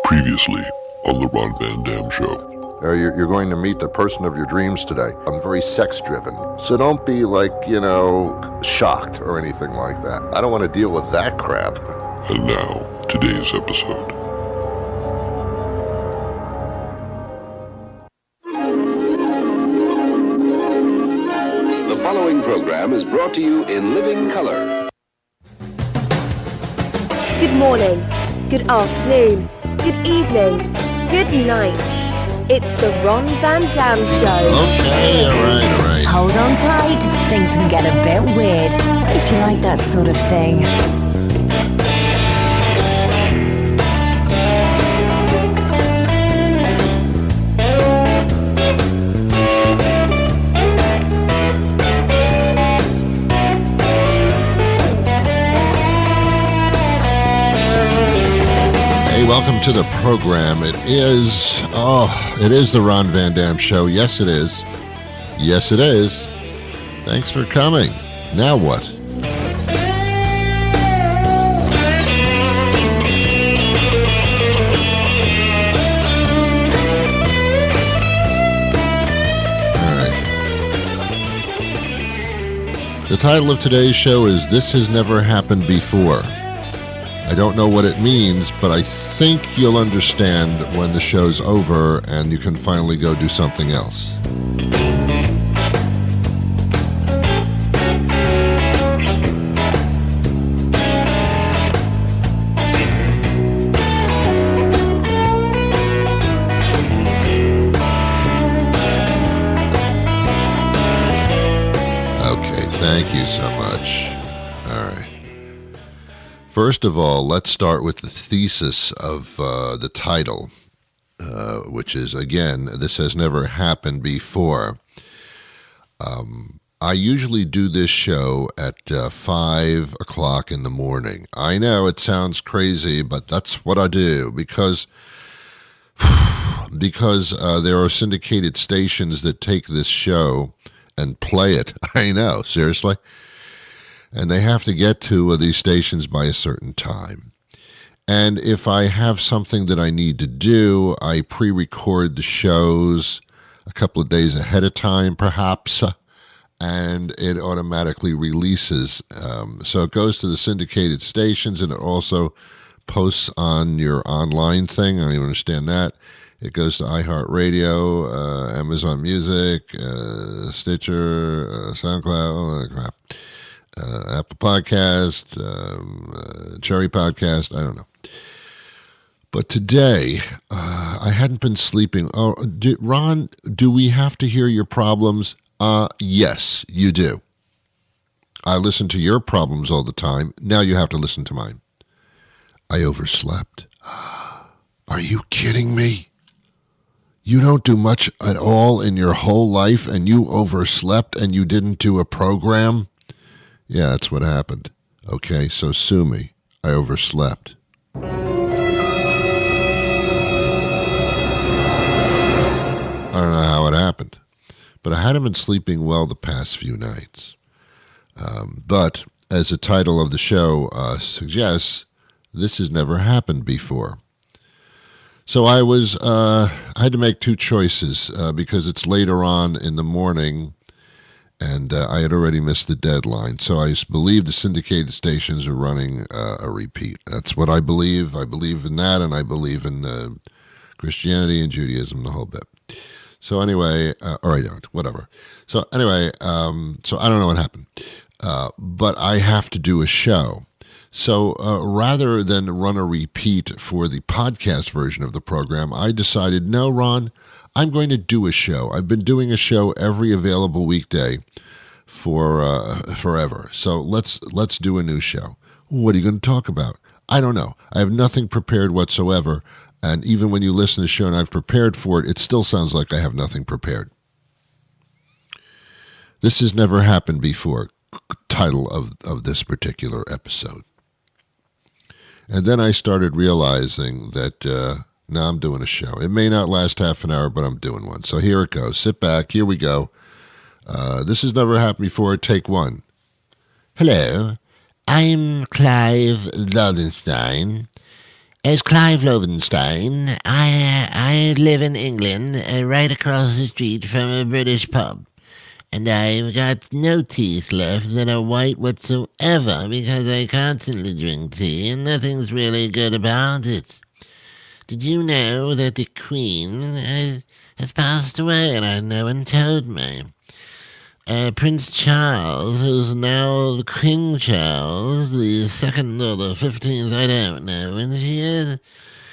Previously on the Ron Van Dam Show. You're going to meet the person of your dreams today. I'm very sex-driven, so don't be shocked or anything like that. I don't want to deal with that crap. And now, today's episode. The following program is brought to you in living color. Good morning, good afternoon, good evening, good night. It's the Ron Van Dam Show. Okay, all right. Hold on tight. Things can get a bit weird, if you like that sort of thing. Welcome to the program. It is the Ron Van Dam Show. Yes, it is. Yes, it is. Thanks for coming. Now what? All right. The title of today's show is This Has Never Happened Before. I don't know what it means, but I think you'll understand when the show's over and you can finally go do something else. Okay, thank you so much. All right. First of all, let's start with the thesis of the title, which is, again, This Has Never Happened Before. I usually do this show at 5 o'clock in the morning. I know it sounds crazy, but that's what I do because there are syndicated stations that take this show and play it. I know, seriously. And they have to get to these stations by a certain time. And if I have something that I need to do, I pre-record the shows a couple of days ahead of time, perhaps, and it automatically releases. So it goes to the syndicated stations, and it also posts on your online thing. I don't even understand that. It goes to iHeartRadio, Amazon Music, Stitcher, SoundCloud, all that crap. Apple Podcast, Cherry Podcast, I don't know. But today, I hadn't been sleeping. Oh, Ron, do we have to hear your problems? Yes, you do. I listen to your problems all the time. Now you have to listen to mine. I overslept. Are you kidding me? You don't do much at all in your whole life, and you overslept, and you didn't do a program? Yeah, that's what happened. Okay, so sue me. I overslept. I don't know how it happened, but I hadn't been sleeping well the past few nights. But as the title of the show suggests, this has never happened before. So I had to make two choices because it's later on in the morning. And I had already missed the deadline. So I believe the syndicated stations are running a repeat. That's what I believe. I believe in that, and I believe in Christianity and Judaism, the whole bit. So anyway, or I don't, whatever. So anyway, so I don't know what happened. But I have to do a show. So rather than run a repeat for the podcast version of the program, I decided, no, Ron, I'm going to do a show. I've been doing a show every available weekday for forever. So let's do a new show. What are you going to talk about? I don't know. I have nothing prepared whatsoever. And even when you listen to the show and I've prepared for it, it still sounds like I have nothing prepared. This has never happened before, title of this particular episode. And then I started realizing that now I'm doing a show. It may not last half an hour, but I'm doing one. So here it goes. Sit back. Here we go. This has never happened before. Take one. Hello. I'm Clive Lodenstein. As Clive Lovenstein, I live in England, right across the street from a British pub. And I've got no teeth left that are white whatsoever because I constantly drink tea and nothing's really good about it. Did you know that the Queen has passed away and no one told me? Prince Charles, who's now King Charles, the 2nd or the 15th, I don't know, and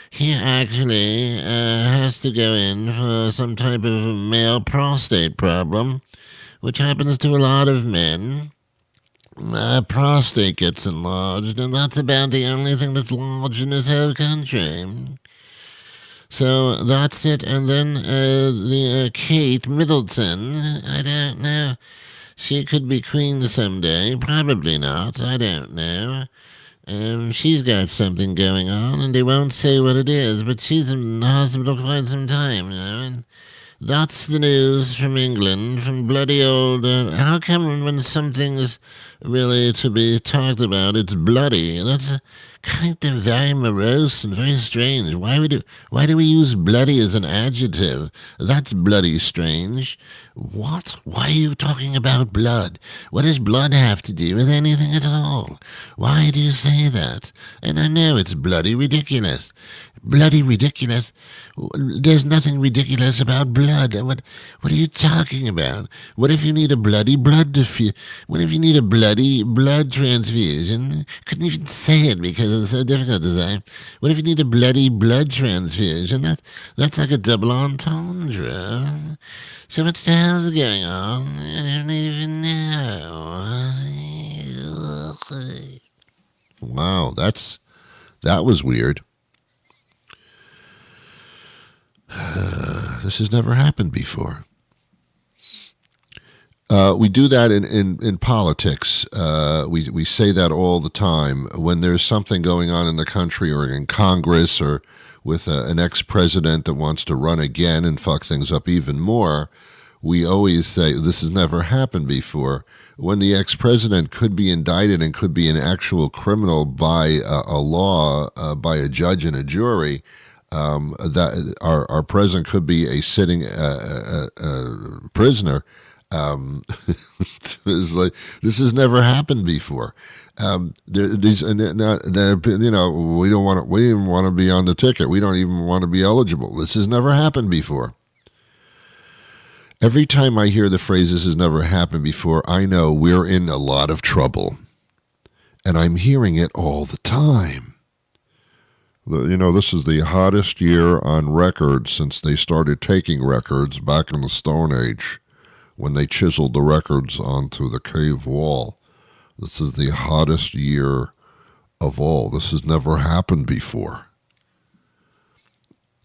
he actually has to go in for some type of male prostate problem, which happens to a lot of men. Prostate gets enlarged, and that's about the only thing that's large in this whole country. So that's it. And then the Kate Middleton, I don't know. She could be queen someday. Probably not. I don't know. She's got something going on, and they won't say what it is, but she's in the hospital quite some time, and that's the news from England, from bloody old... how come when something's really to be talked about, it's bloody? That's kind of very morose and very strange. Why do we use bloody as an adjective? That's bloody strange. What? Why are you talking about blood? What does blood have to do with anything at all? Why do you say that? And I know it's bloody ridiculous. Bloody ridiculous? There's nothing ridiculous about blood. What are you talking about? What if you need a bloody blood What if you need a bloody blood transfusion? Couldn't even say it because it's so difficult to say. What if you need a bloody blood transfusion? That's like a double entendre. So what the hell's going on? I don't even know. Wow, that was weird. This has never happened before. We do that in politics. We say that all the time. When there's something going on in the country or in Congress or with an ex-president that wants to run again and fuck things up even more, we always say, this has never happened before. When the ex-president could be indicted and could be an actual criminal by a law, by a judge and a jury, that our president could be a sitting prisoner. It's like, this has never happened before. We don't want to be on the ticket. We don't even want to be eligible. This has never happened before. Every time I hear the phrase, this has never happened before, I know we're in a lot of trouble. And I'm hearing it all the time. This is the hottest year on record since they started taking records back in the Stone Age when they chiseled the records onto the cave wall. This is the hottest year of all. This has never happened before.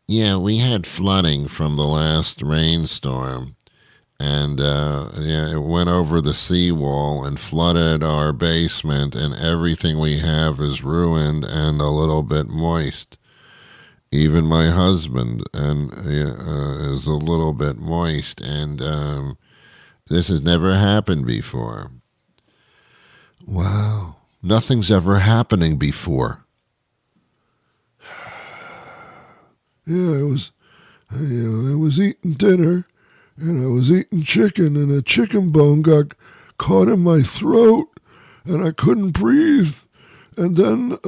Yeah, we had flooding from the last rainstorm, and it went over the seawall and flooded our basement, and everything we have is ruined and a little bit moist. Even my husband is a little bit moist, and this has never happened before. Wow. Nothing's ever happening before. Yeah, I was eating dinner, and I was eating chicken, and a chicken bone got caught in my throat, and I couldn't breathe. And then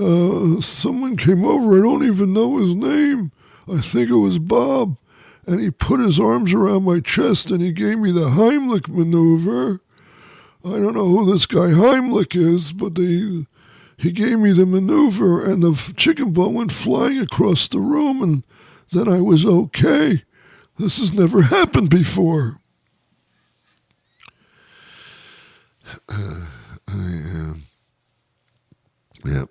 someone came over, I don't even know his name. I think it was Bob. And he put his arms around my chest, and he gave me the Heimlich maneuver. I don't know who this guy Heimlich is, but he gave me the maneuver, and the chicken bone went flying across the room, and then I was okay. This has never happened before. Yeah.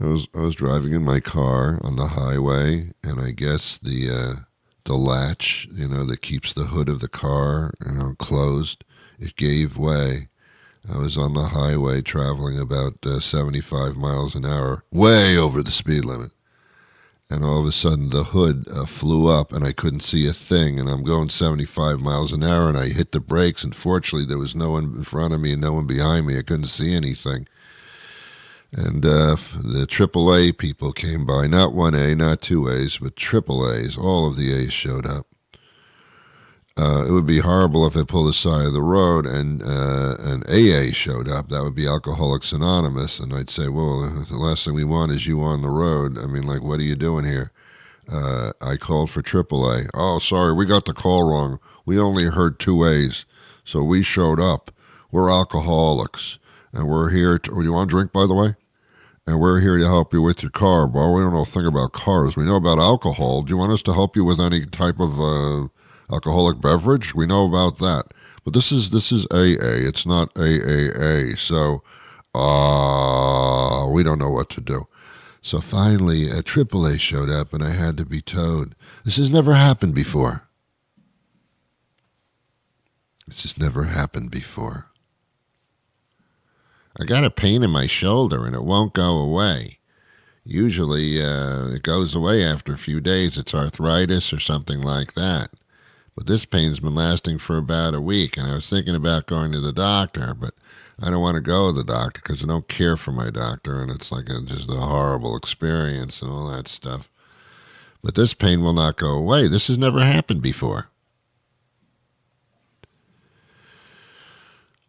I was driving in my car on the highway, and I guess the latch, that keeps the hood of the car, closed, it gave way. I was on the highway traveling about 75 miles an hour, way over the speed limit. And all of a sudden the hood flew up and I couldn't see a thing. And I'm going 75 miles an hour and I hit the brakes. And fortunately there was no one in front of me and no one behind me. I couldn't see anything. And the AAA people came by, not 1A, not 2As, but AAAs. All of the A's showed up. It would be horrible if I pulled aside of the road and an AA showed up. That would be Alcoholics Anonymous. And I'd say, well, the last thing we want is you on the road. I mean, like, what are you doing here? I called for AAA. Oh, sorry, we got the call wrong. We only heard 2As, so we showed up. We're alcoholics, and we're here to... Do you want a drink, by the way? And we're here to help you with your car. Well, we don't know a thing about cars. We know about alcohol. Do you want us to help you with any type of alcoholic beverage? We know about that. But this is AA. It's not AAA. So we don't know what to do. So finally, a AAA showed up, and I had to be towed. This has never happened before. This has never happened before. I got a pain in my shoulder, and it won't go away. Usually, it goes away after a few days. It's arthritis or something like that. But this pain's been lasting for about a week, and I was thinking about going to the doctor, but I don't want to go to the doctor because I don't care for my doctor, and it's like just a horrible experience and all that stuff. But this pain will not go away. This has never happened before.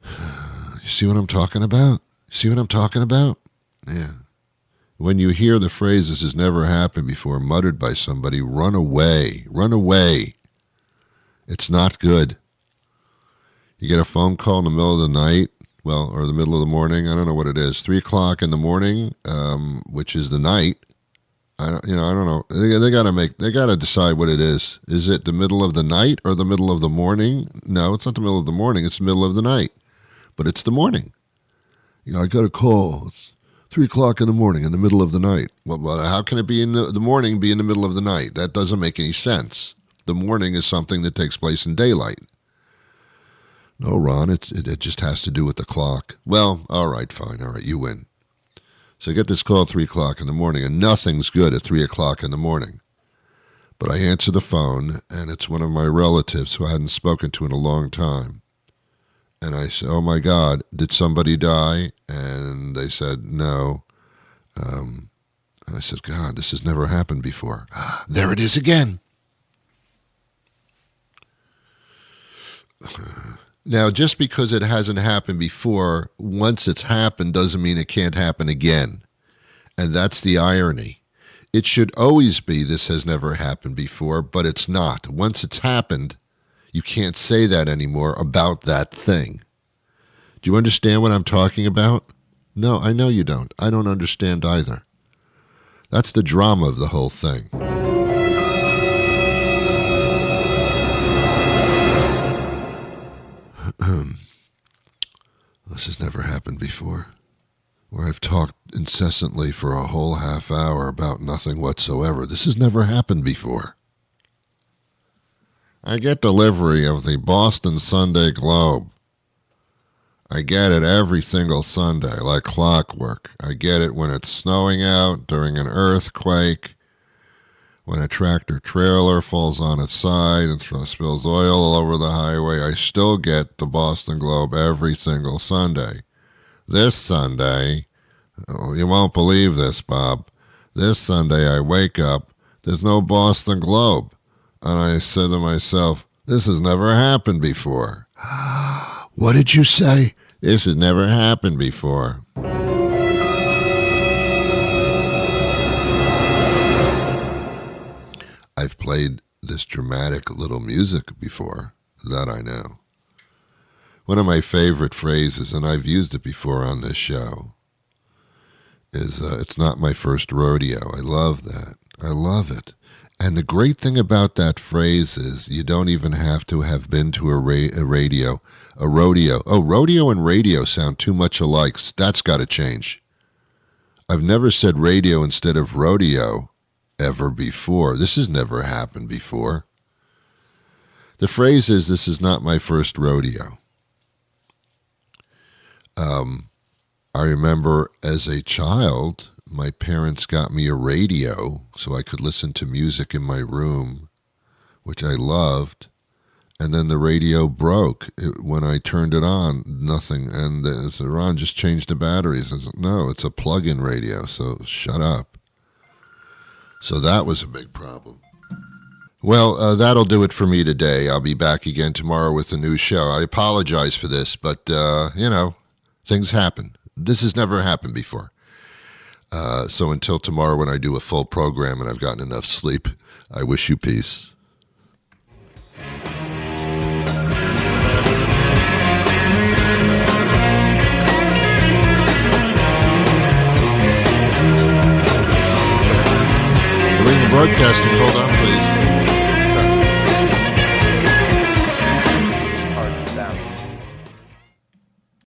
You see what I'm talking about? See what I'm talking about? Yeah. When you hear the phrase, this has never happened before, muttered by somebody, run away. Run away. It's not good. You get a phone call in the middle of the night, well, or the middle of the morning, I don't know what it is, 3 o'clock in the morning, which is the night. I don't know. They gotta decide what it is. Is it the middle of the night or the middle of the morning? No, it's not the middle of the morning. It's the middle of the night. But it's the morning. I got a call. It's 3 o'clock in the morning, in the middle of the night. Well, how can it be in the morning, be in the middle of the night? That doesn't make any sense. The morning is something that takes place in daylight. No, Ron, it just has to do with the clock. Well, all right, fine. All right, you win. So I get this call at 3 o'clock in the morning, and nothing's good at 3 o'clock in the morning. But I answer the phone, and it's one of my relatives who I hadn't spoken to in a long time. And I said, oh, my God, did somebody die? And they said, no. And I said, God, this has never happened before. There it is again. Now, just because it hasn't happened before, once it's happened doesn't mean it can't happen again. And that's the irony. It should always be this has never happened before, but it's not. Once it's happened, you can't say that anymore about that thing. Do you understand what I'm talking about? No, I know you don't. I don't understand either. That's the drama of the whole thing. This has never happened before, where I've talked incessantly for a whole half hour about nothing whatsoever. This has never happened before. I get delivery of the Boston Sunday Globe. I get it every single Sunday, like clockwork. I get it when it's snowing out, during an earthquake, when a tractor trailer falls on its side and spills oil all over the highway. I still get the Boston Globe every single Sunday. This Sunday, you won't believe this, Bob. This Sunday I wake up, there's no Boston Globe. And I said to myself, this has never happened before. What did you say? This has never happened before. I've played this dramatic little music before, that I know. One of my favorite phrases, and I've used it before on this show, is it's not my first rodeo. I love that. I love it. And the great thing about that phrase is you don't even have to have been to a rodeo. Oh, rodeo and radio sound too much alike. That's got to change. I've never said radio instead of rodeo ever before. This has never happened before. The phrase is, this is not my first rodeo. I remember as a child, my parents got me a radio so I could listen to music in my room, which I loved. And then the radio broke. When I turned it on, nothing. And I said, Ron, just changed the batteries. I said, no, it's a plug-in radio, so shut up. So that was a big problem. Well, that'll do it for me today. I'll be back again tomorrow with a new show. I apologize for this, but, things happen. This has never happened before. So until tomorrow when I do a full program and I've gotten enough sleep, I wish you peace. Marine Broadcasting, hold on, please.